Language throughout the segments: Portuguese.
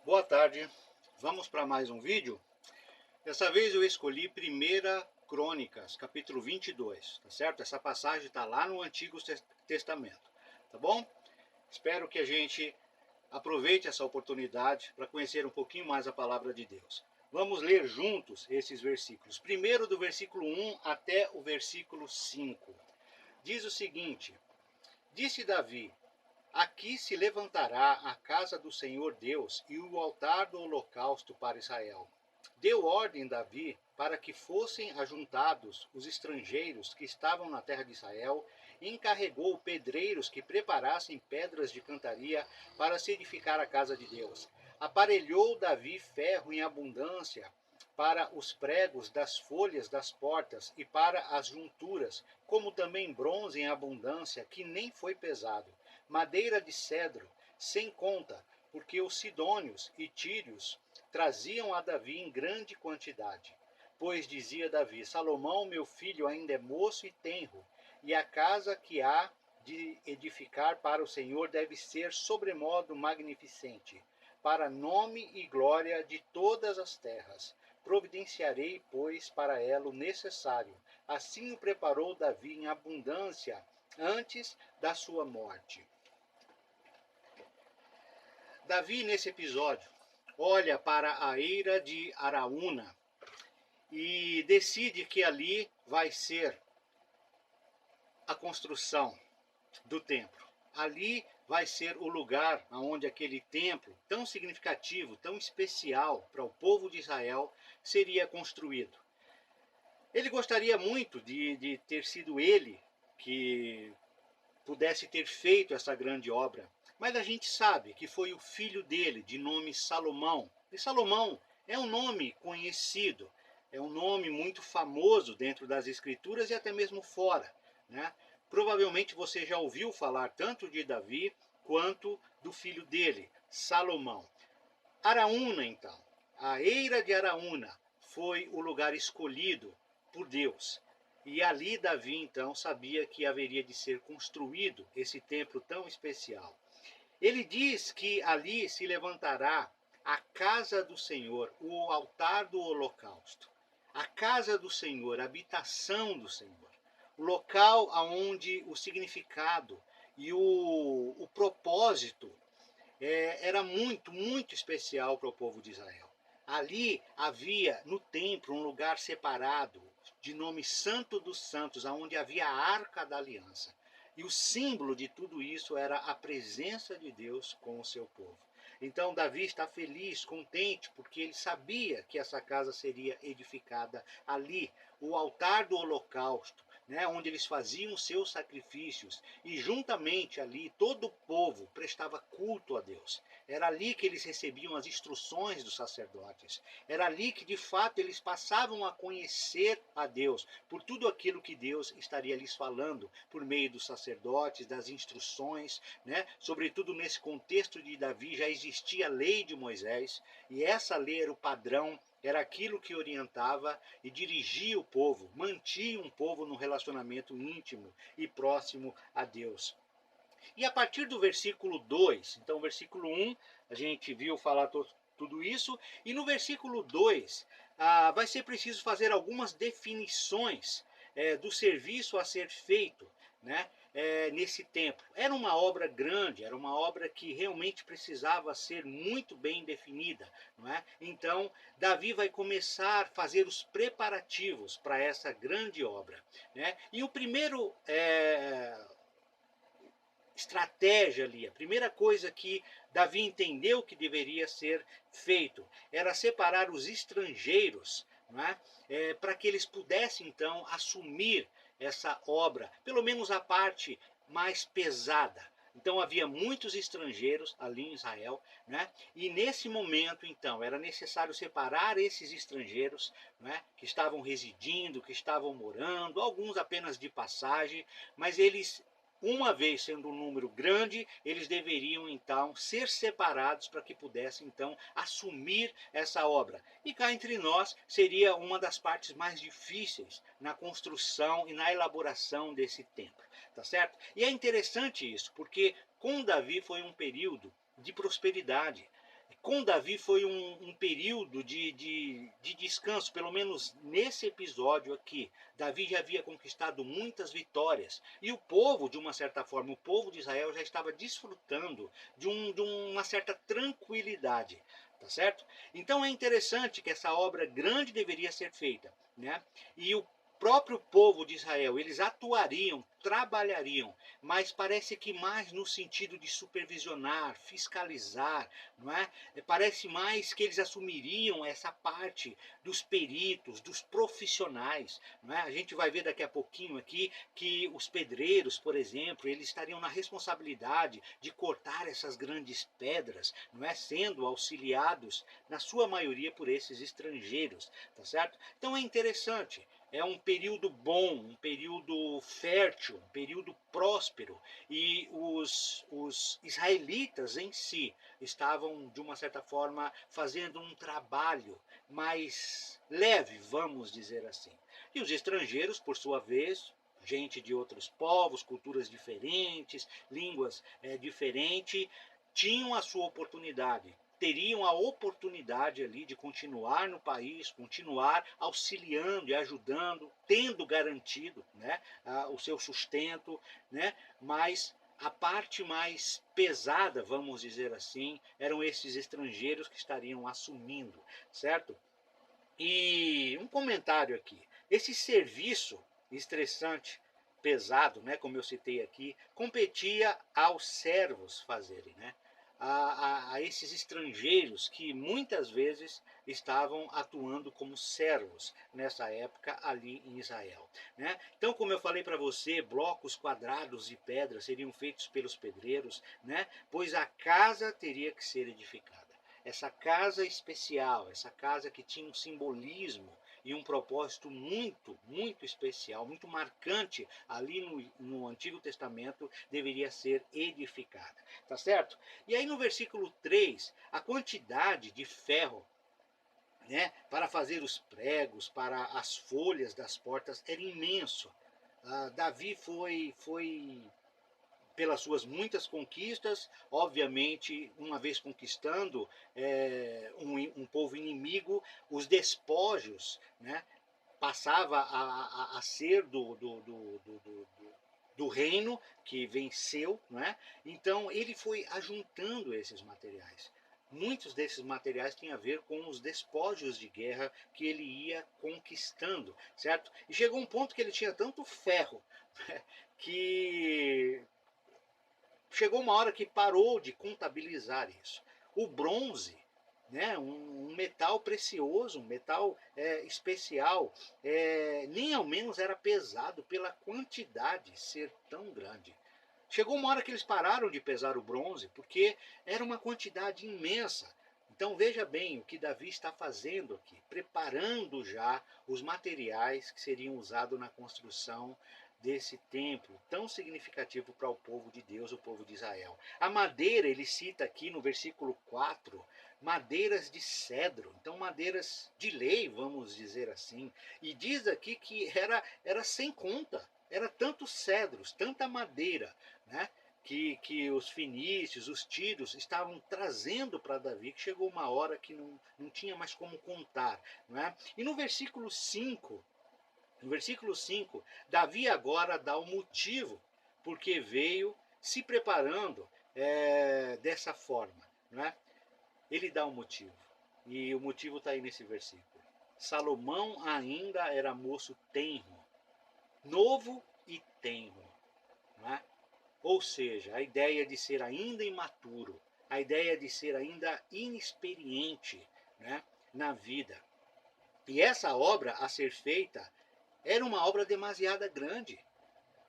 Boa tarde, vamos para mais um vídeo. Dessa vez eu escolhi 1 Crônicas, capítulo 22, tá certo? Essa passagem está lá no Antigo Testamento, tá bom? Espero que a gente aproveite essa oportunidade para conhecer um pouquinho mais a palavra de Deus. Vamos ler juntos esses versículos. Primeiro do versículo 1 até o versículo 5. Diz o seguinte: Disse Davi: Aqui se levantará a casa do Senhor Deus e o altar do holocausto para Israel. Deu ordem Davi para que fossem ajuntados os estrangeiros que estavam na terra de Israel e encarregou pedreiros que preparassem pedras de cantaria para se edificar a casa de Deus. Aparelhou Davi ferro em abundância para os pregos das folhas das portas e para as junturas, como também bronze em abundância, que nem foi pesado, madeira de cedro, sem conta, porque os sidônios e tírios traziam a Davi em grande quantidade. Pois dizia Davi: Salomão, meu filho, ainda é moço e tenro, e a casa que há de edificar para o Senhor deve ser sobremodo magnificente, para nome e glória de todas as terras. Providenciarei, pois, para ela o necessário. Assim o preparou Davi em abundância antes da sua morte. Davi, nesse episódio, olha para a eira de Araúna e decide que ali vai ser a construção do templo. Ali vai ser o lugar onde aquele templo tão significativo, tão especial para o povo de Israel seria construído. Ele gostaria muito de ter sido ele que pudesse ter feito essa grande obra, mas a gente sabe que foi o filho dele, de nome Salomão. E Salomão é um nome conhecido, é um nome muito famoso dentro das escrituras e até mesmo fora, né? Provavelmente você já ouviu falar tanto de Davi quanto do filho dele, Salomão. Araúna, então, a eira de Araúna foi o lugar escolhido por Deus. E ali Davi, então, sabia que haveria de ser construído esse templo tão especial. Ele diz que ali se levantará a casa do Senhor, o altar do holocausto. A casa do Senhor, a habitação do Senhor. O local onde o significado e o propósito era muito, muito especial para o povo de Israel. Ali havia no templo um lugar separado, de nome Santo dos Santos, onde havia a Arca da Aliança. E o símbolo de tudo isso era a presença de Deus com o seu povo. Então Davi está feliz, contente, porque ele sabia que essa casa seria edificada ali, o altar do holocausto, né, onde eles faziam os seus sacrifícios, e juntamente ali todo o povo prestava culto a Deus. Era ali que eles recebiam as instruções dos sacerdotes. Era ali que de fato eles passavam a conhecer a Deus por tudo aquilo que Deus estaria lhes falando por meio dos sacerdotes, das instruções, né? Sobretudo nesse contexto de Davi já existia a lei de Moisés, e essa lei era o padrão, era aquilo que orientava e dirigia o povo, mantinha um povo num relacionamento íntimo e próximo a Deus. E a partir do versículo 2, então, versículo 1, a gente viu falar tudo isso, e no versículo 2, vai ser preciso fazer algumas definições do serviço a ser feito, né, nesse templo. Era uma obra grande, era uma obra que realmente precisava ser muito bem definida, não é? Então, Davi vai começar a fazer os preparativos para essa grande obra, né? E o primeiro estratégia ali. A primeira coisa que Davi entendeu que deveria ser feito era separar os estrangeiros, não é? Para que eles pudessem então assumir essa obra, pelo menos a parte mais pesada. Então havia muitos estrangeiros ali em Israel, né? E nesse momento, então, era necessário separar esses estrangeiros, né? Que estavam residindo, que estavam morando, alguns apenas de passagem, mas eles, uma vez sendo um número grande, eles deveriam então ser separados para que pudessem então assumir essa obra. E cá entre nós seria uma das partes mais difíceis na construção e na elaboração desse templo, tá certo? E é interessante isso, porque com Davi foi um período de prosperidade. com Davi foi um período de descanso, pelo menos nesse episódio aqui. Davi já havia conquistado muitas vitórias. E o povo, de uma certa forma, o povo de Israel já estava desfrutando de uma certa tranquilidade. Tá certo? Então é interessante que essa obra grande deveria ser feita, né? E o próprio povo de Israel, eles atuariam, trabalhariam, mas parece que mais no sentido de supervisionar, fiscalizar, não é? Parece mais que eles assumiriam essa parte dos peritos, dos profissionais, não é? A gente vai ver daqui a pouquinho aqui que os pedreiros, por exemplo, eles estariam na responsabilidade de cortar essas grandes pedras, não é? Sendo auxiliados, na sua maioria, por esses estrangeiros, tá certo? Então é interessante. É um período bom, um período fértil, um período próspero. E os israelitas em si estavam, de uma certa forma, fazendo um trabalho mais leve, vamos dizer assim. E os estrangeiros, por sua vez, gente de outros povos, culturas diferentes, línguas diferentes, tinham a sua oportunidade, teriam a oportunidade ali de continuar no país, continuar auxiliando e ajudando, tendo garantido, né, o seu sustento, né, mas a parte mais pesada, vamos dizer assim, eram esses estrangeiros que estariam assumindo, certo? E um comentário aqui. Esse serviço estressante, pesado, né, como eu citei aqui, competia aos servos fazerem, né? A esses estrangeiros que muitas vezes estavam atuando como servos nessa época ali em Israel, né? Então, como eu falei para você, blocos quadrados de pedra seriam feitos pelos pedreiros, né? Pois a casa teria que ser edificada. Essa casa especial, essa casa que tinha um simbolismo e um propósito muito, muito especial, muito marcante ali no Antigo Testamento, deveria ser edificada. Tá certo? E aí no versículo 3, a quantidade de ferro, né, para fazer os pregos, para as folhas das portas, era imenso. Davi foi pelas suas muitas conquistas, obviamente, uma vez conquistando um povo inimigo, os despojos, né, passava a ser do reino que venceu, não é? Então ele foi ajuntando esses materiais. Muitos desses materiais têm a ver com os despojos de guerra que ele ia conquistando, certo? E chegou um ponto que ele tinha tanto ferro, né, que chegou uma hora que parou de contabilizar isso. O bronze, né, um metal precioso, um metal especial, nem ao menos era pesado pela quantidade ser tão grande. Chegou uma hora que eles pararam de pesar o bronze, porque era uma quantidade imensa. Então veja bem o que Davi está fazendo aqui, preparando já os materiais que seriam usados na construção desse templo tão significativo para o povo de Deus, o povo de Israel. A madeira, ele cita aqui no versículo 4, madeiras de cedro, então madeiras de lei, vamos dizer assim. E diz aqui que era sem conta, era tantos cedros, tanta madeira, né? Que os fenícios, os tírios estavam trazendo para Davi, que chegou uma hora que não tinha mais como contar. Não é? E no versículo 5, Davi agora dá o motivo porque veio se preparando dessa forma. Não é? Ele dá um motivo, e o motivo está aí nesse versículo. Salomão ainda era moço tenro, novo e tenro. Não é? Ou seja, a ideia de ser ainda imaturo, a ideia de ser ainda inexperiente, né, na vida. E essa obra a ser feita era uma obra demasiado grande.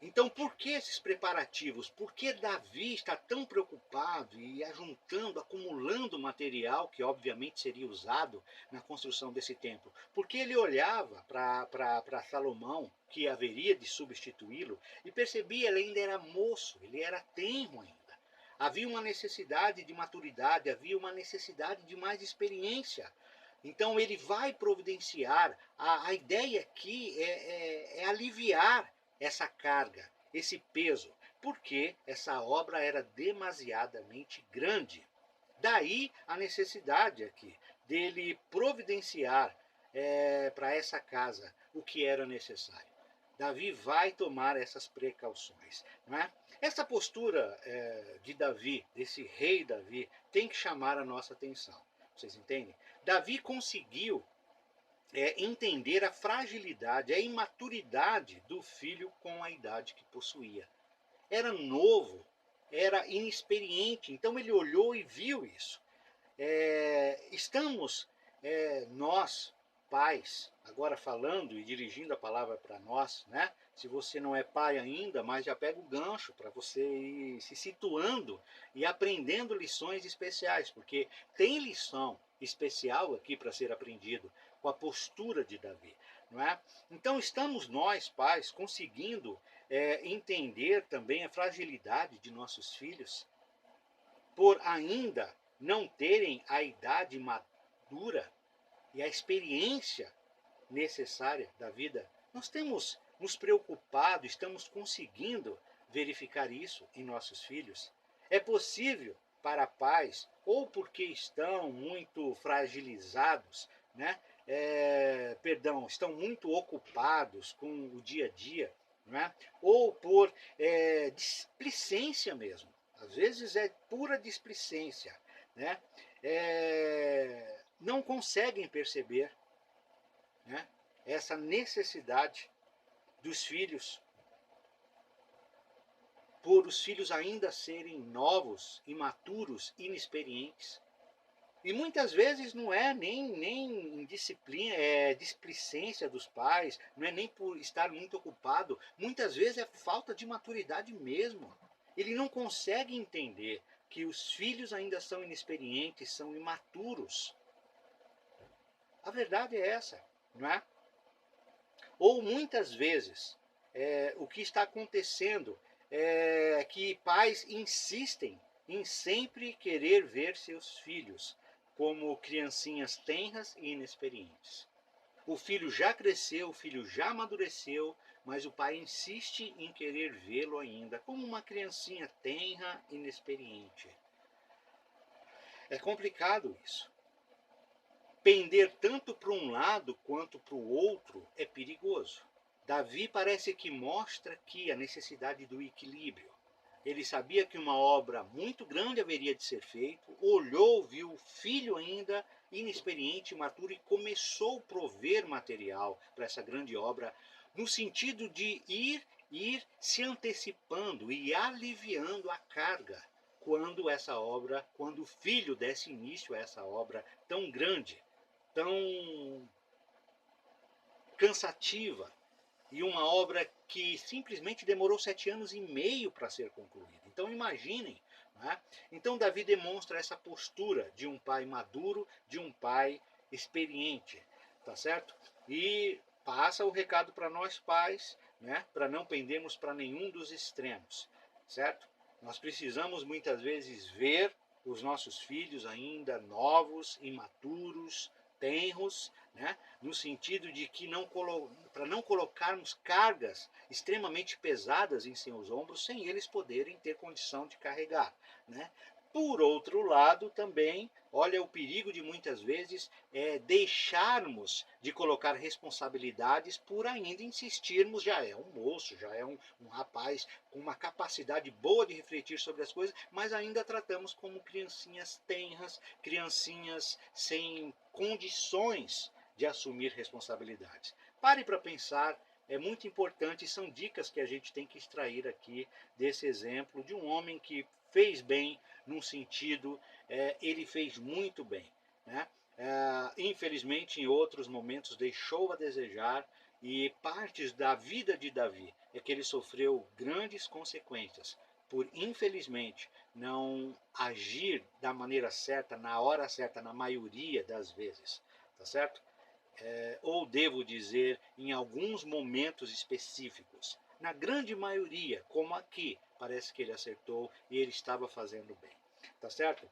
Então, por que esses preparativos? Por que Davi está tão preocupado e ajuntando, acumulando material que obviamente seria usado na construção desse templo? Porque ele olhava para Salomão, que haveria de substituí-lo, e percebia que ele ainda era moço, ele era tenro ainda. Havia uma necessidade de maturidade, havia uma necessidade de mais experiência. Então ele vai providenciar. A ideia aqui é aliviar essa carga, esse peso, porque essa obra era demasiadamente grande. Daí a necessidade aqui dele providenciar para essa casa o que era necessário. Davi vai tomar essas precauções. Não é? Essa postura de Davi, desse rei Davi, tem que chamar a nossa atenção. Vocês entendem? Davi conseguiu entender a fragilidade, a imaturidade do filho com a idade que possuía. Era novo, era inexperiente, então ele olhou e viu isso. Estamos, nós, pais, agora falando e dirigindo a palavra para nós, né? Se você não é pai ainda, mas já pega o gancho para você ir se situando e aprendendo lições especiais, porque tem lição especial aqui para ser aprendido com a postura de Davi, não é? Então estamos nós, pais, conseguindo entender também a fragilidade de nossos filhos, por ainda não terem a idade madura e a experiência necessária da vida. Nós temos nos preocupado, estamos conseguindo verificar isso em nossos filhos. É possível para pais, ou porque estão muito fragilizados, né? Estão muito ocupados com o dia a dia, né? Ou por displicência mesmo. Às vezes é pura displicência, né? Não conseguem perceber, né, essa necessidade dos filhos, por os filhos ainda serem novos, imaturos, inexperientes. E muitas vezes não é nem indisciplina, é displicência dos pais, não é nem por estar muito ocupado, muitas vezes é falta de maturidade mesmo. Ele não consegue entender que os filhos ainda são inexperientes, são imaturos. A verdade é essa, não é? Ou muitas vezes, o que está acontecendo é que pais insistem em sempre querer ver seus filhos como criancinhas tenras e inexperientes. O filho já cresceu, o filho já amadureceu, mas o pai insiste em querer vê-lo ainda como uma criancinha tenra e inexperiente. É complicado isso. Pender tanto para um lado quanto para o outro é perigoso. Davi parece que mostra aqui a necessidade do equilíbrio. Ele sabia que uma obra muito grande haveria de ser feita, olhou, viu o filho ainda inexperiente, imaturo e começou a prover material para essa grande obra, no sentido de ir se antecipando e aliviando a carga quando o filho desse início a essa obra tão grande, tão cansativa, e uma obra que simplesmente demorou 7 anos e meio para ser concluída. Então imaginem, né? Então Davi demonstra essa postura de um pai maduro, de um pai experiente, tá certo? E passa o recado para nós pais, né? Para não pendermos para nenhum dos extremos, certo? Nós precisamos muitas vezes ver os nossos filhos ainda novos, imaturos, tenros, né? No sentido de que para não colocarmos cargas extremamente pesadas em seus ombros sem eles poderem ter condição de carregar, né? Por outro lado, também, olha o perigo de muitas vezes deixarmos de colocar responsabilidades por ainda insistirmos, já é um moço, já é um rapaz com uma capacidade boa de refletir sobre as coisas, mas ainda tratamos como criancinhas tenras, criancinhas sem condições de assumir responsabilidades. Pare para pensar, é muito importante, são dicas que a gente tem que extrair aqui desse exemplo de um homem que fez bem num sentido, ele fez muito bem, né? Infelizmente, em outros momentos deixou a desejar, e partes da vida de Davi é que ele sofreu grandes consequências por, infelizmente, não agir da maneira certa, na hora certa, na maioria das vezes, tá certo? Ou devo dizer, em alguns momentos específicos. Na grande maioria, como aqui, parece que ele acertou e ele estava fazendo bem. Tá certo?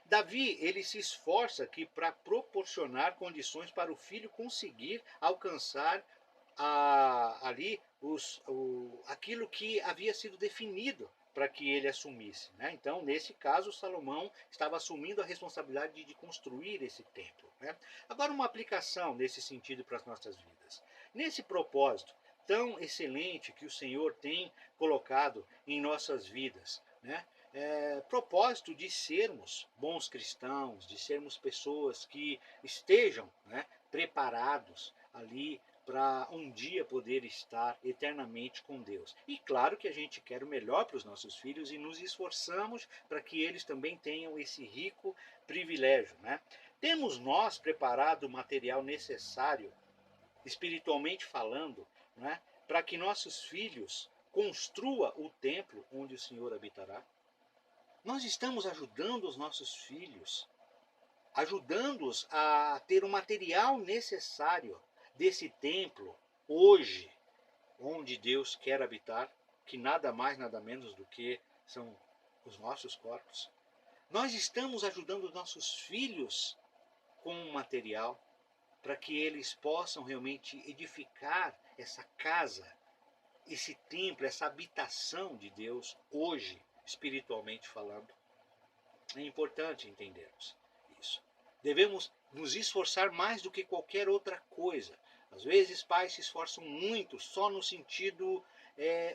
Davi, ele se esforça aqui para proporcionar condições para o filho conseguir alcançar ali aquilo que havia sido definido para que ele assumisse, né? Então, nesse caso, Salomão estava assumindo a responsabilidade de construir esse templo, né? Agora, uma aplicação nesse sentido para as nossas vidas. Nesse propósito tão excelente que o Senhor tem colocado em nossas vidas, né? Propósito de sermos bons cristãos, de sermos pessoas que estejam, né, preparados ali para um dia poder estar eternamente com Deus. E claro que a gente quer o melhor para os nossos filhos e nos esforçamos para que eles também tenham esse rico privilégio, né? Temos nós preparado o material necessário, espiritualmente falando, né, para que nossos filhos construa o templo onde o Senhor habitará? Nós estamos ajudando os nossos filhos, ajudando-os a ter o material necessário desse templo hoje, onde Deus quer habitar, que nada mais, nada menos do que são os nossos corpos. Nós estamos ajudando os nossos filhos com o material para que eles possam realmente edificar essa casa, esse templo, essa habitação de Deus hoje, espiritualmente falando. É importante entendermos isso. Devemos nos esforçar mais do que qualquer outra coisa. Às vezes, pais se esforçam muito só no sentido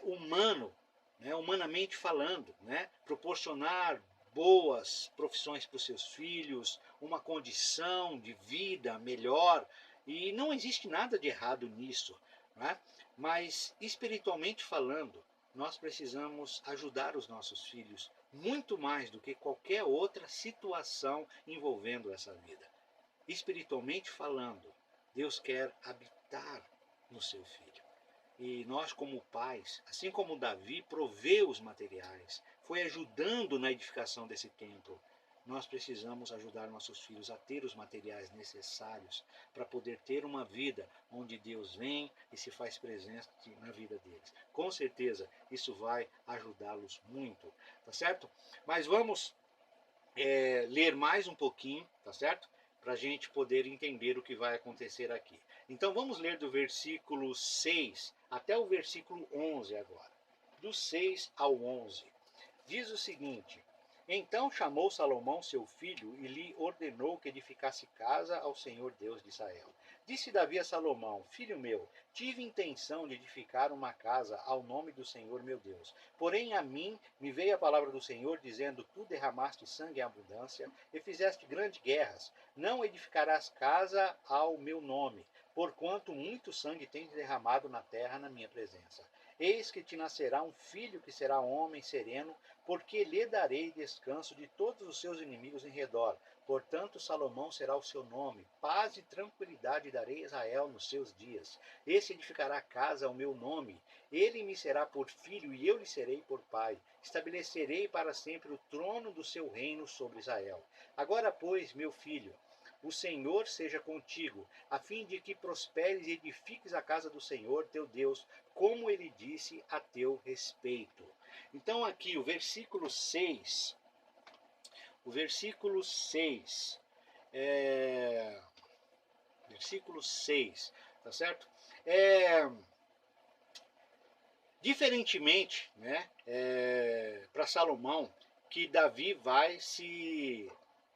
humano, né, humanamente falando, né, proporcionar boas profissões para os seus filhos, uma condição de vida melhor, e não existe nada de errado nisso, né? Mas espiritualmente falando, nós precisamos ajudar os nossos filhos muito mais do que qualquer outra situação envolvendo essa vida. Espiritualmente falando, Deus quer habitar no seu filho. E nós, como pais, assim como Davi proveu os materiais, foi ajudando na edificação desse templo, nós precisamos ajudar nossos filhos a ter os materiais necessários para poder ter uma vida onde Deus vem e se faz presente na vida deles. Com certeza, isso vai ajudá-los muito, tá certo? Mas vamos ler mais um pouquinho, tá certo? Para a gente poder entender o que vai acontecer aqui. Então vamos ler do versículo 6 até o versículo 11 agora. Do 6 ao 11. Diz o seguinte: Então chamou Salomão seu filho e lhe ordenou que edificasse casa ao Senhor Deus de Israel. Disse Davi a Salomão: Filho meu, tive intenção de edificar uma casa ao nome do Senhor meu Deus. Porém a mim me veio a palavra do Senhor, dizendo: Tu derramaste sangue em abundância e fizeste grandes guerras. Não edificarás casa ao meu nome, porquanto muito sangue tens derramado na terra na minha presença. Eis que te nascerá um filho que será homem sereno, porque lhe darei descanso de todos os seus inimigos em redor. Portanto, Salomão será o seu nome. Paz e tranquilidade darei a Israel nos seus dias. Esse edificará casa ao meu nome. Ele me será por filho e eu lhe serei por pai. Estabelecerei para sempre o trono do seu reino sobre Israel. Agora, pois, meu filho, o Senhor seja contigo, a fim de que prosperes e edifiques a casa do Senhor, teu Deus, como ele disse a teu respeito. Então aqui o versículo 6, versículo 6, tá certo? Diferentemente, né, para Salomão, que Davi vai se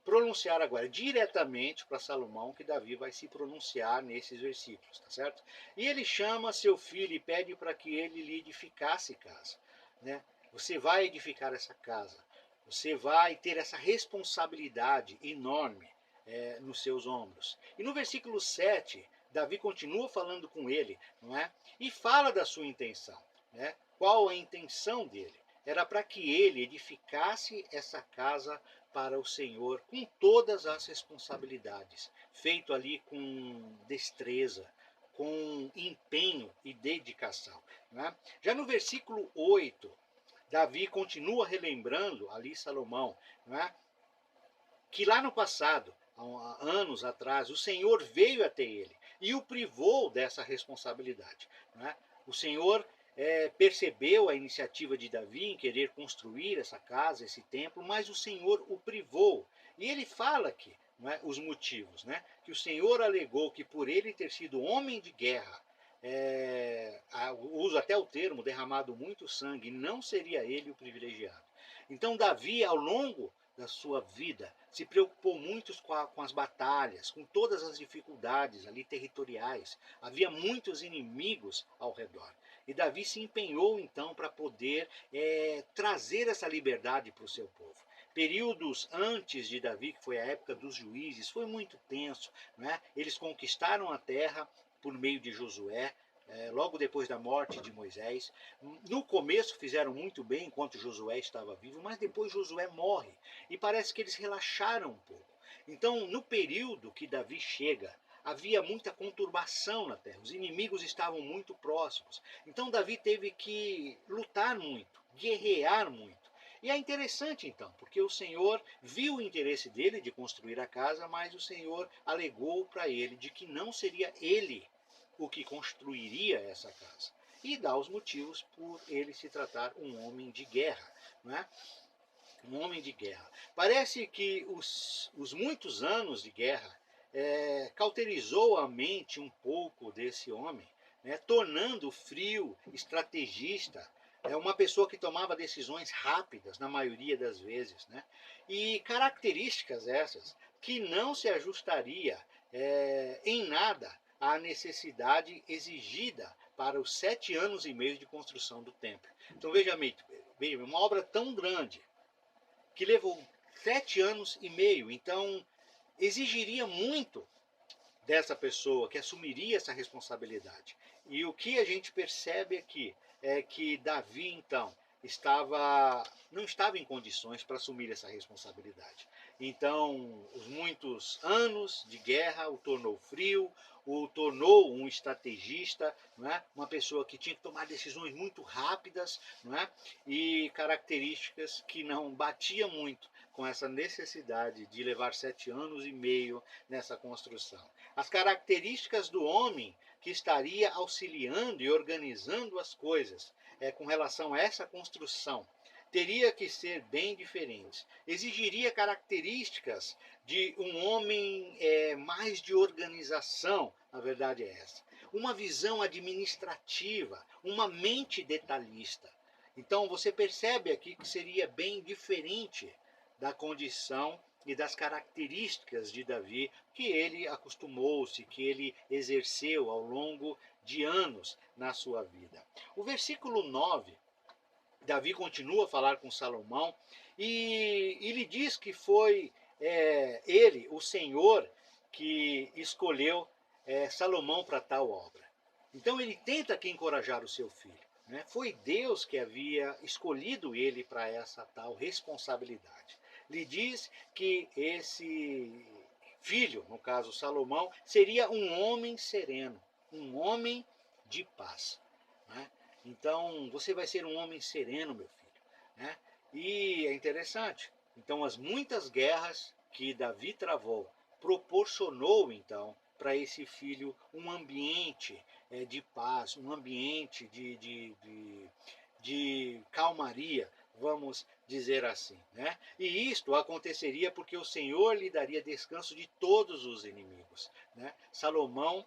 pronunciar agora, diretamente para Salomão, que Davi vai se pronunciar nesses versículos, tá certo? E ele chama seu filho e pede para que ele lhe edificasse casa, né? Você vai edificar essa casa, você vai ter essa responsabilidade enorme nos seus ombros. E no versículo 7, Davi continua falando com ele, não é? E fala da sua intenção, né? Qual a intenção dele? Era para que ele edificasse essa casa para o Senhor com todas as responsabilidades, feito ali com destreza, com empenho e dedicação, né? Já no versículo 8, Davi continua relembrando ali Salomão, né, que lá no passado, há anos atrás, o Senhor veio até ele e o privou dessa responsabilidade, né? O Senhor percebeu a iniciativa de Davi em querer construir essa casa, esse templo, mas o Senhor o privou. E ele fala aqui, não é, os motivos, né? Que o Senhor alegou que por ele ter sido homem de guerra, uso até o termo, derramado muito sangue, não seria ele o privilegiado. Então Davi, ao longo da sua vida, se preocupou muito com as batalhas, com todas as dificuldades ali territoriais. Havia muitos inimigos ao redor. E Davi se empenhou então para poder trazer essa liberdade para o seu povo. Períodos antes de Davi, que foi a época dos juízes, foi muito tenso, né? Eles conquistaram a terra por meio de Josué, logo depois da morte de Moisés. No começo fizeram muito bem enquanto Josué estava vivo, mas depois Josué morre e parece que eles relaxaram um pouco. Então, no período que Davi chega, havia muita conturbação na terra, os inimigos estavam muito próximos. Então, Davi teve que lutar muito, guerrear muito. E é interessante então, porque o Senhor viu o interesse dele de construir a casa, mas o Senhor alegou para ele de que não seria ele o que construiria essa casa. E dá os motivos por ele se tratar um homem de guerra, não é? Um homem de guerra. Parece que os muitos anos de guerra cauterizou a mente um pouco desse homem, né, tornando frio, estrategista, uma pessoa que tomava decisões rápidas na maioria das vezes, né? E características essas que não se ajustaria em nada à necessidade exigida para os 7 anos e meio de construção do templo. Então veja bem, uma obra tão grande, que levou 7 anos e meio, então exigiria muito dessa pessoa que assumiria essa responsabilidade. E o que a gente percebe aqui é que Davi, então, não estava em condições para assumir essa responsabilidade. Então, os muitos anos de guerra o tornou frio, o tornou um estrategista, não é? Uma pessoa que tinha que tomar decisões muito rápidas, não é? E características que não batiam muito com essa necessidade de levar 7 anos e meio nessa construção. As características do homem que estaria auxiliando e organizando as coisas com relação a essa construção teria que ser bem diferentes. Exigiria características de um homem mais de organização, a verdade é essa. Uma visão administrativa, uma mente detalhista. Então você percebe aqui que seria bem diferente da condição e das características de Davi que ele acostumou-se, que ele exerceu ao longo de anos na sua vida. O versículo 9, Davi continua a falar com Salomão e ele diz que foi ele, o Senhor, que escolheu Salomão para tal obra. Então ele tenta aqui encorajar o seu filho. Né? Foi Deus que havia escolhido ele para essa tal responsabilidade. Lhe diz que esse filho, no caso Salomão, seria um homem sereno, um homem de paz. Né? Então, você vai ser um homem sereno, meu filho. Né? E é interessante. Então, as muitas guerras que Davi travou proporcionou, então, para esse filho um ambiente de paz, um ambiente de calmaria, vamos dizer assim. Né? E isto aconteceria porque o Senhor lhe daria descanso de todos os inimigos. Né? Salomão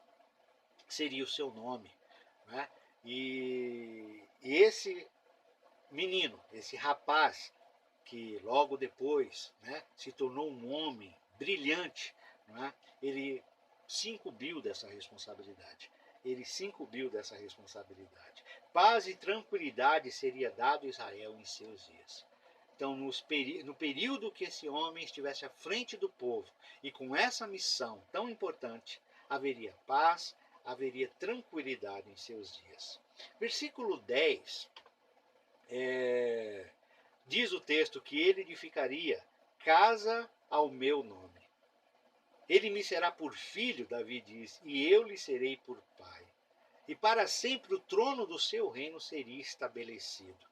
seria o seu nome. Né? E esse menino, esse rapaz, que logo depois, né, se tornou um homem brilhante, né, ele se incumbiu dessa responsabilidade. Ele se incumbiu dessa responsabilidade. Paz e tranquilidade seria dado a Israel em seus dias. Então, no período que esse homem estivesse à frente do povo e com essa missão tão importante, haveria paz, haveria tranquilidade em seus dias. Versículo 10, diz o texto que ele edificaria casa ao meu nome. Ele me será por filho, Davi diz, e eu lhe serei por pai. E para sempre o trono do seu reino seria estabelecido.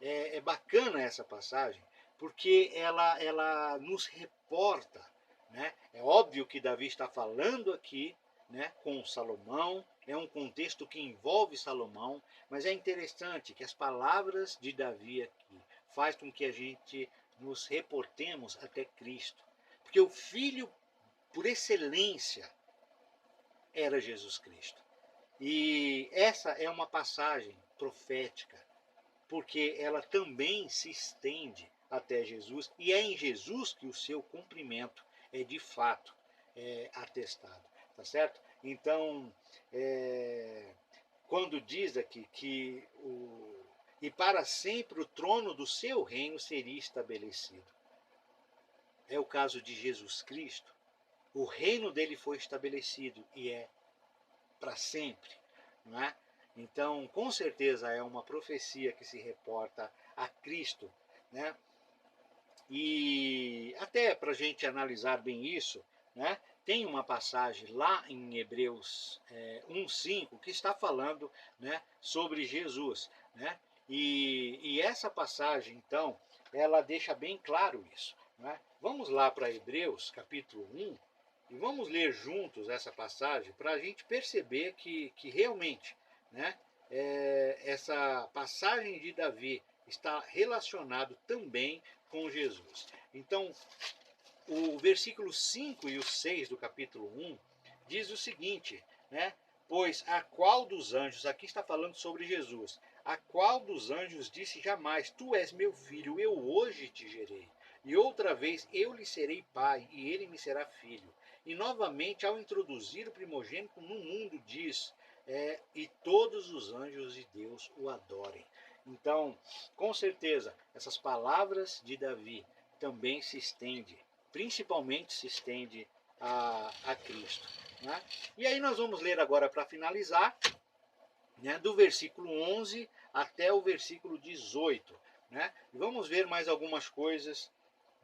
É bacana essa passagem, porque ela nos reporta. Né? É óbvio que Davi está falando aqui, né, com Salomão, é um contexto que envolve Salomão, mas é interessante que as palavras de Davi aqui faz com que a gente nos reportemos até Cristo. Porque o filho por excelência era Jesus Cristo. E essa é uma passagem profética, porque ela também se estende até Jesus, e é em Jesus que o seu cumprimento é de fato atestado, tá certo? Então, quando diz aqui que e para sempre o trono do seu reino seria estabelecido. É o caso de Jesus Cristo. O reino dele foi estabelecido e é para sempre, não é? Então, com certeza é uma profecia que se reporta a Cristo, né? E até para a gente analisar bem isso, né? Tem uma passagem lá em Hebreus 1:5 que está falando, né, sobre Jesus, né? E essa passagem, então, ela deixa bem claro isso, né? Vamos lá para Hebreus capítulo 1 e vamos ler juntos essa passagem para a gente perceber que realmente, né, essa passagem de Davi está relacionado também com Jesus. Então, o versículo 5 e o 6 do capítulo 1 diz o seguinte, né? Pois a qual dos anjos, aqui está falando sobre Jesus, a qual dos anjos disse jamais, tu és meu filho, eu hoje te gerei. E outra vez eu lhe serei pai, e ele me será filho. E novamente, ao introduzir o primogênito no mundo, diz, e todos os anjos de Deus o adorem. Então, com certeza, essas palavras de Davi também se estende, principalmente se estende a Cristo, né? E aí nós vamos ler agora para finalizar, né, do versículo 11 até o versículo 18, né? E vamos ver mais algumas coisas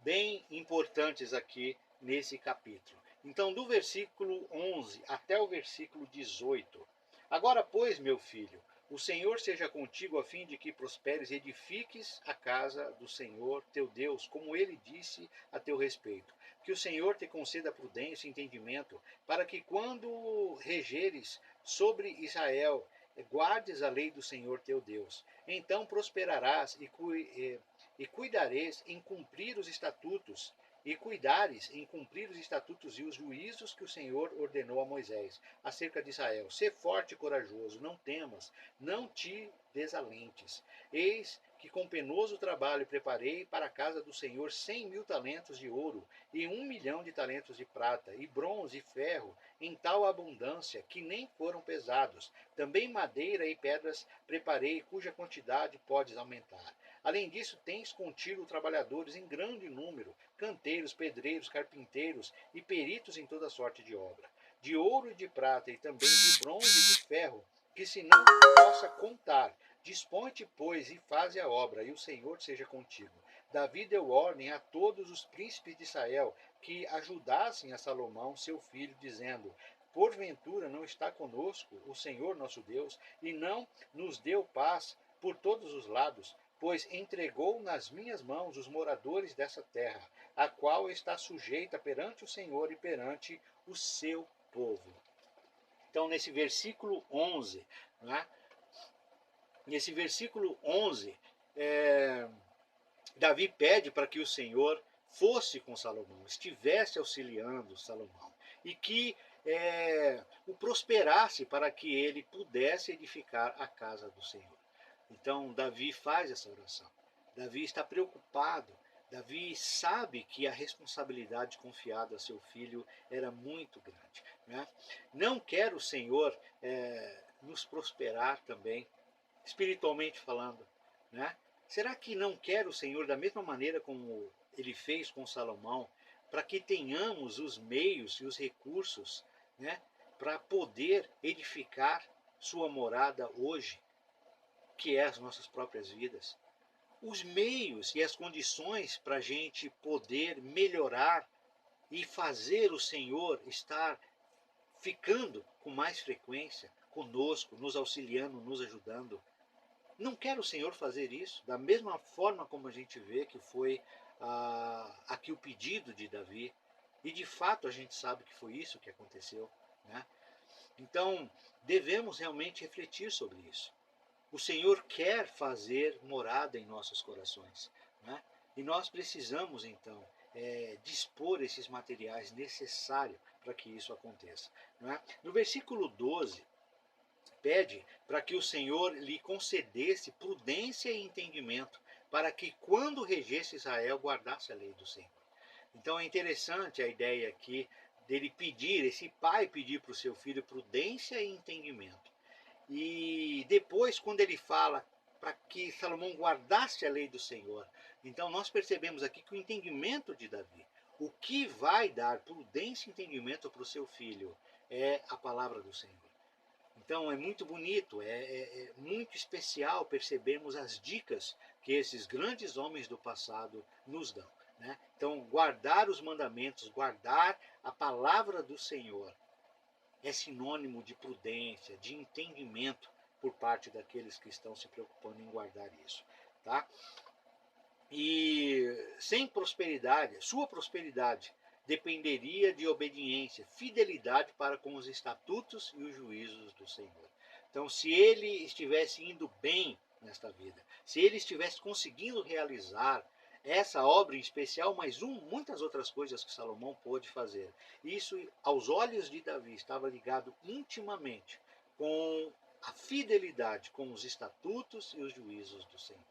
bem importantes aqui nesse capítulo. Então, do versículo 11 até o versículo 18. Agora, pois, meu filho, o Senhor seja contigo a fim de que prosperes e edifiques a casa do Senhor teu Deus, como ele disse a teu respeito. Que o Senhor te conceda prudência e entendimento, para que quando regeres sobre Israel, guardes a lei do Senhor teu Deus. Então prosperarás e cuidareis em cumprir os estatutos, e cuidares em cumprir os estatutos e os juízos que o Senhor ordenou a Moisés, acerca de Israel. Sê forte e corajoso, não temas, não te desalentes. Eis que com penoso trabalho preparei para a casa do Senhor 100.000 talentos de ouro, e 1.000.000 de talentos de prata, e bronze e ferro, em tal abundância que nem foram pesados. Também madeira e pedras preparei, cuja quantidade podes aumentar. Além disso, tens contigo trabalhadores em grande número, canteiros, pedreiros, carpinteiros e peritos em toda sorte de obra, de ouro e de prata, e também de bronze e de ferro, que se não possa contar. Dispõe-te, pois, e faze a obra, e o Senhor seja contigo. Davi deu ordem a todos os príncipes de Israel que ajudassem a Salomão, seu filho, dizendo: porventura não está conosco o Senhor nosso Deus, e não nos deu paz por todos os lados, pois entregou nas minhas mãos os moradores dessa terra, a qual está sujeita perante o Senhor e perante o seu povo. Então, nesse versículo 11, né, nesse versículo 11, Davi pede para que o Senhor fosse com Salomão, estivesse auxiliando Salomão, e que o prosperasse para que ele pudesse edificar a casa do Senhor. Então, Davi faz essa oração. Davi está preocupado. Davi sabe que a responsabilidade confiada a seu filho era muito grande, né? Não quer o Senhor nos prosperar também, espiritualmente falando, né? Será que não quer o Senhor, da mesma maneira como ele fez com Salomão, para que tenhamos os meios e os recursos, né, para poder edificar sua morada hoje, que é as nossas próprias vidas? Os meios e as condições para a gente poder melhorar e fazer o Senhor estar ficando com mais frequência conosco, nos auxiliando, nos ajudando. Não quer o Senhor fazer isso? Da mesma forma como a gente vê que foi aqui o pedido de Davi. E de fato a gente sabe que foi isso que aconteceu, né? Então devemos realmente refletir sobre isso. O Senhor quer fazer morada em nossos corações, né? E nós precisamos então dispor esses materiais necessários para que isso aconteça, né? No versículo 12, pede para que o Senhor lhe concedesse prudência e entendimento, para que quando regesse Israel, guardasse a lei do Senhor. Então é interessante a ideia aqui dele pedir, esse pai pedir para o seu filho prudência e entendimento. E depois, quando ele fala para que Salomão guardasse a lei do Senhor, então nós percebemos aqui que o entendimento de Davi, o que vai dar prudência e entendimento para o seu filho, é a palavra do Senhor. Então é muito bonito, é muito especial percebermos as dicas que esses grandes homens do passado nos dão. Né? Então, guardar os mandamentos, guardar a palavra do Senhor, é sinônimo de prudência, de entendimento por parte daqueles que estão se preocupando em guardar isso. Tá? E sem prosperidade, sua prosperidade dependeria de obediência, fidelidade para com os estatutos e os juízos do Senhor. Então, se ele estivesse indo bem nesta vida, se ele estivesse conseguindo realizar essa obra em especial, mas muitas outras coisas que Salomão pôde fazer, isso, aos olhos de Davi, estava ligado intimamente com a fidelidade com os estatutos e os juízos do Senhor.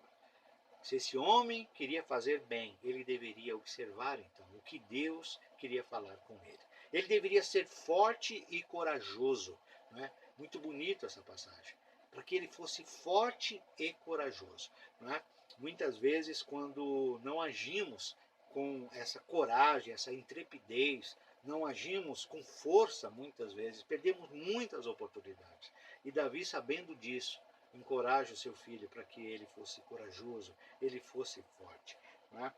Se esse homem queria fazer bem, ele deveria observar então o que Deus queria falar com ele. Ele deveria ser forte e corajoso. Não é? Muito bonito essa passagem. Para que ele fosse forte e corajoso. Não é? Muitas vezes, quando não agimos com essa coragem, essa intrepidez, não agimos com força, muitas vezes, perdemos muitas oportunidades. E Davi, sabendo disso, encoraja o seu filho para que ele fosse corajoso, ele fosse forte. Não é?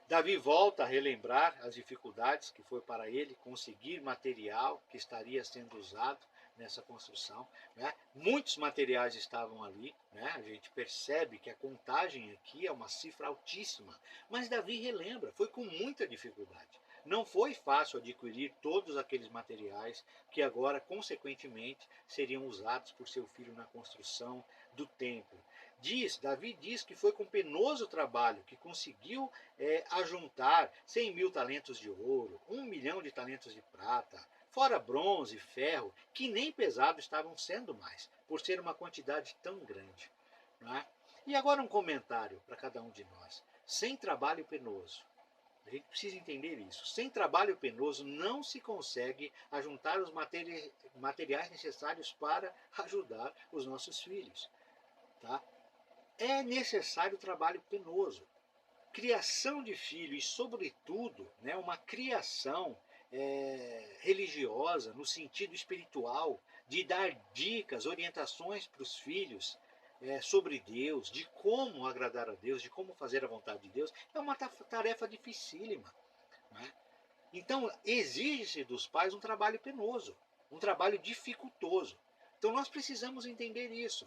Davi volta a relembrar as dificuldades que foi para ele conseguir material que estaria sendo usado nessa construção. Né? Muitos materiais estavam ali, né? A gente percebe que a contagem aqui é uma cifra altíssima, mas Davi relembra, foi com muita dificuldade. Não foi fácil adquirir todos aqueles materiais que agora, consequentemente, seriam usados por seu filho na construção do templo. Davi diz que foi com penoso trabalho que conseguiu ajuntar 100 mil talentos de ouro, 1 milhão de talentos de prata, fora bronze e ferro, que nem pesado estavam sendo mais, por ser uma quantidade tão grande. Não é? E agora um comentário para cada um de nós. Sem trabalho penoso, a gente precisa entender isso. Sem trabalho penoso não se consegue ajuntar os materiais necessários para ajudar os nossos filhos. Tá? É necessário trabalho penoso. Criação de filho e, sobretudo, né, uma criação religiosa, no sentido espiritual, de dar dicas, orientações para os filhos sobre Deus, de como agradar a Deus, de como fazer a vontade de Deus, é uma tarefa dificílima. Né? Então, exige-se dos pais um trabalho penoso, um trabalho dificultoso. Então, nós precisamos entender isso.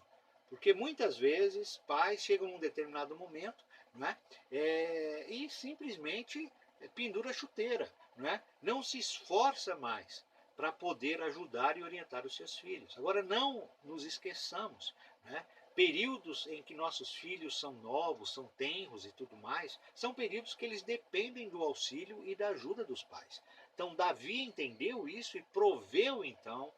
Porque muitas vezes pais chegam num determinado momento, né, e simplesmente pendura a chuteira. Né? Não se esforça mais para poder ajudar e orientar os seus filhos. Agora, não nos esqueçamos, né? Períodos em que nossos filhos são novos, são tenros e tudo mais, são períodos que eles dependem do auxílio e da ajuda dos pais. Então, Davi entendeu isso e proveu, então,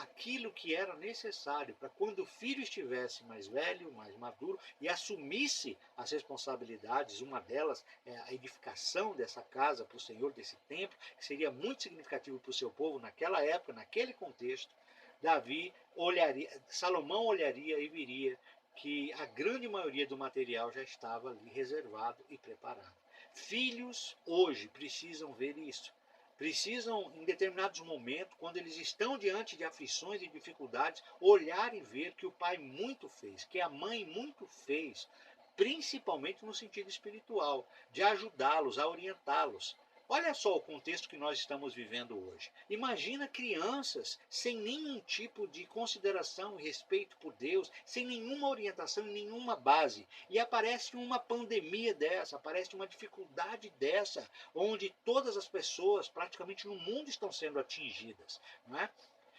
aquilo que era necessário para quando o filho estivesse mais velho, mais maduro e assumisse as responsabilidades, uma delas é a edificação dessa casa para o Senhor, desse templo, que seria muito significativo para o seu povo naquela época, naquele contexto. Salomão olharia e viria que a grande maioria do material já estava ali reservado e preparado. Filhos hoje precisam ver isso. Precisam, em determinados momentos, quando eles estão diante de aflições e dificuldades, olhar e ver que o pai muito fez, que a mãe muito fez, principalmente no sentido espiritual, de ajudá-los, a orientá-los. Olha só o contexto que nós estamos vivendo hoje. Imagina crianças sem nenhum tipo de consideração e respeito por Deus, sem nenhuma orientação e nenhuma base. E aparece uma pandemia dessa, aparece uma dificuldade dessa, onde todas as pessoas praticamente no mundo estão sendo atingidas. Não é?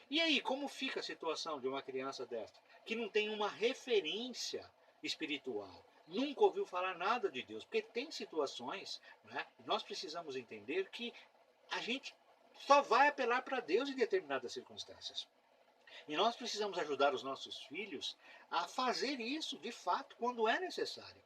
E aí, como fica a situação de uma criança dessa, que não tem uma referência espiritual? Nunca ouviu falar nada de Deus, porque tem situações, né? Nós precisamos entender que a gente só vai apelar para Deus em determinadas circunstâncias. E nós precisamos ajudar os nossos filhos a fazer isso, de fato, quando é necessário.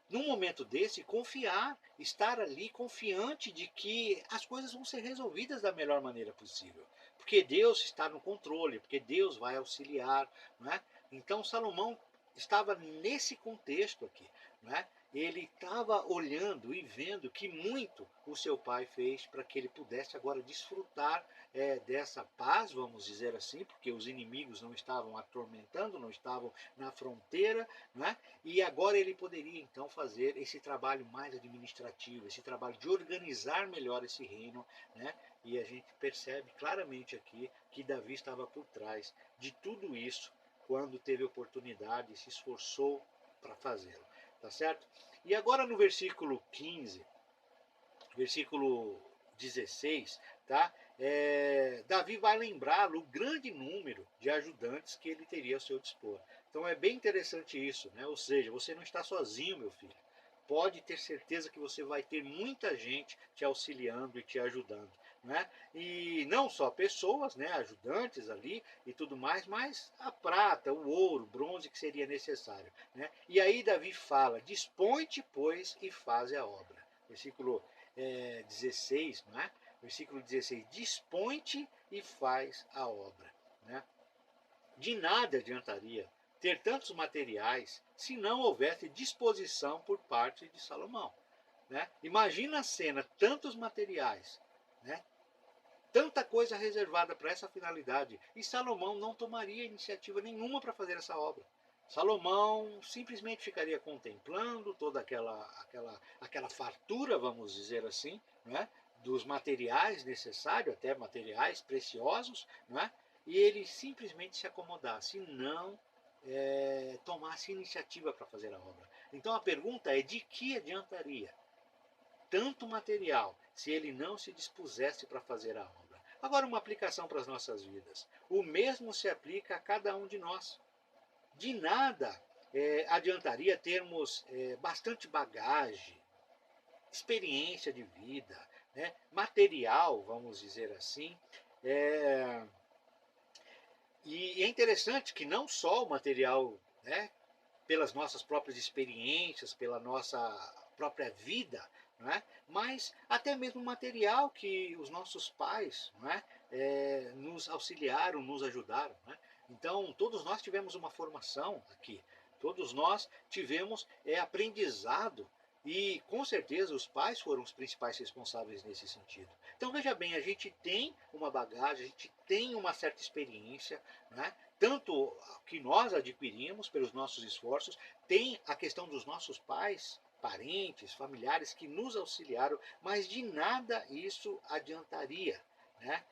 Num momento desse, confiar, estar ali confiante de que as coisas vão ser resolvidas da melhor maneira possível. Porque Deus está no controle, porque Deus vai auxiliar. Não é? Então Salomão estava nesse contexto aqui. Não é? Ele estava olhando e vendo que muito o seu pai fez para que ele pudesse agora desfrutar dessa paz, vamos dizer assim, porque os inimigos não estavam atormentando, não estavam na fronteira, né? E agora ele poderia então fazer esse trabalho mais administrativo, esse trabalho de organizar melhor esse reino, né? E a gente percebe claramente aqui que Davi estava por trás de tudo isso quando teve oportunidade e se esforçou para fazê-lo, tá certo? E agora no versículo 15, versículo 16, tá? Davi vai lembrá-lo o grande número de ajudantes que ele teria ao seu dispor. Então é bem interessante isso, né? Ou seja, você não está sozinho, meu filho. Pode ter certeza que você vai ter muita gente te auxiliando e te ajudando, né? E não só pessoas, né, ajudantes ali e tudo mais, mas a prata, o ouro, o bronze que seria necessário, né? E aí Davi fala: dispõe-te, pois, e faze a obra. Versículo 16, né? Versículo 16: dispõe-te e faz a obra, né? De nada adiantaria ter tantos materiais se não houvesse disposição por parte de Salomão, né? Imagina a cena, tantos materiais, né? Tanta coisa reservada para essa finalidade, e Salomão não tomaria iniciativa nenhuma para fazer essa obra. Salomão simplesmente ficaria contemplando toda aquela fartura, vamos dizer assim, né, dos materiais necessários, até materiais preciosos, né, e ele simplesmente se acomodasse, não tomasse iniciativa para fazer a obra. Então a pergunta é: de que adiantaria tanto material se ele não se dispusesse para fazer a obra? Agora, uma aplicação para as nossas vidas. O mesmo se aplica a cada um de nós. De nada adiantaria termos bastante bagagem, experiência de vida, né, material, vamos dizer assim. É, e é interessante que não só o material, né, pelas nossas próprias experiências, pela nossa própria vida, não é? Mas até mesmo material que os nossos pais, não é? Nos auxiliaram, nos ajudaram. Não é? Então, todos nós tivemos uma formação aqui, todos nós tivemos aprendizado e, com certeza, os pais foram os principais responsáveis nesse sentido. Então, veja bem, a gente tem uma bagagem, a gente tem uma certa experiência, né? Tanto que nós adquirimos pelos nossos esforços, tem a questão dos nossos pais, parentes, familiares que nos auxiliaram, mas de nada isso adiantaria, né?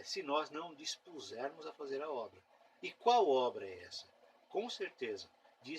Se nós não dispusermos a fazer a obra. E qual obra é essa? Com certeza,